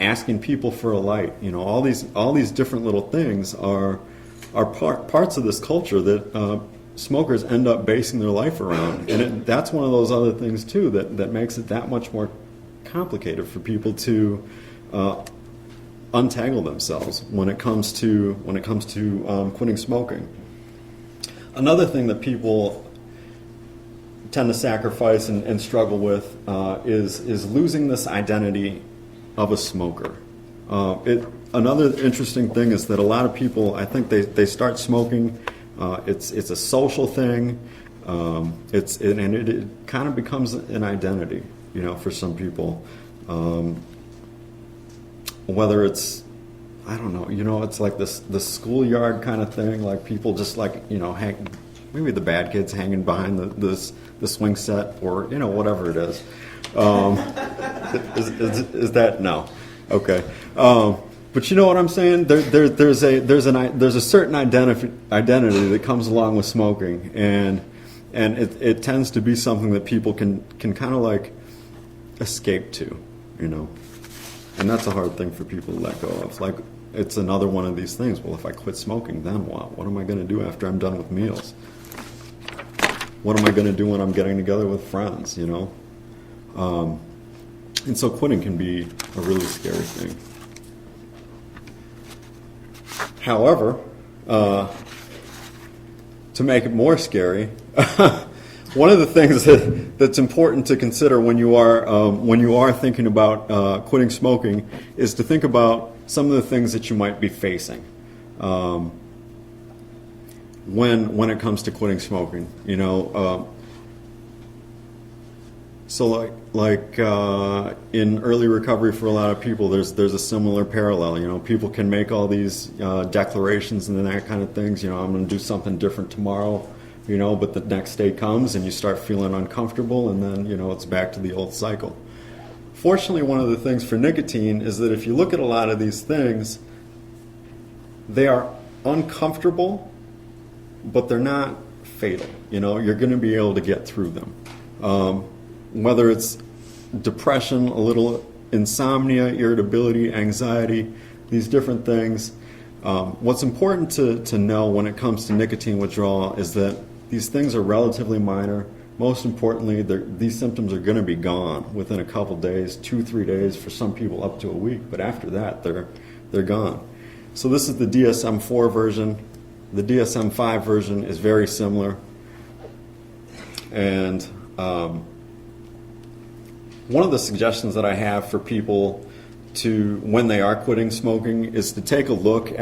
asking people for a light. You know, all these different little things are parts of this culture that smokers end up basing their life around, and that's one of those other things too that makes it that much more complicated for people to untangle themselves when it comes to quitting smoking. Another thing that people tend to sacrifice and struggle with is losing this identity of a smoker. Another interesting thing is that a lot of people, I think they start smoking. It's a social thing. It kind of becomes an identity, you know, for some people. Whether it's, I don't know, you know, it's like the schoolyard kind of thing. Like people just like, you know, maybe the bad kids hanging behind the swing set, or you know, whatever it is. Is that no? Okay. But you know what I'm saying? There's a certain identity that comes along with smoking, and it tends to be something that people can kind of like escape to, you know, and that's a hard thing for people to let go of. Like, it's another one of these things. Well, if I quit smoking, then what? What am I going to do after I'm done with meals? What am I going to do when I'm getting together with friends? You know, and so quitting can be a really scary thing. However, to make it more scary, one of the things that's important to consider when you are thinking about quitting smoking is to think about some of the things that you might be facing when it comes to quitting smoking. You know, so like in early recovery for a lot of people, there's a similar parallel. You know, people can make all these declarations and that kind of things. You know, I'm going to do something different tomorrow. You know, but the next day comes and you start feeling uncomfortable, and then, you know, it's back to the old cycle. Fortunately, one of the things for nicotine is that if you look at a lot of these things, they are uncomfortable, but they're not fatal. You know, you're going to be able to get through them. Whether it's depression, a little insomnia, irritability, anxiety, these different things. What's important to know when it comes to nicotine withdrawal is that these things are relatively minor. Most importantly, these symptoms are going to be gone within a couple days, 2-3 days, for some people up to a week. But after that, they're gone. So this is the DSM-4 version. The DSM-5 version is very similar. And one of the suggestions that I have for people when they are quitting smoking is to take a look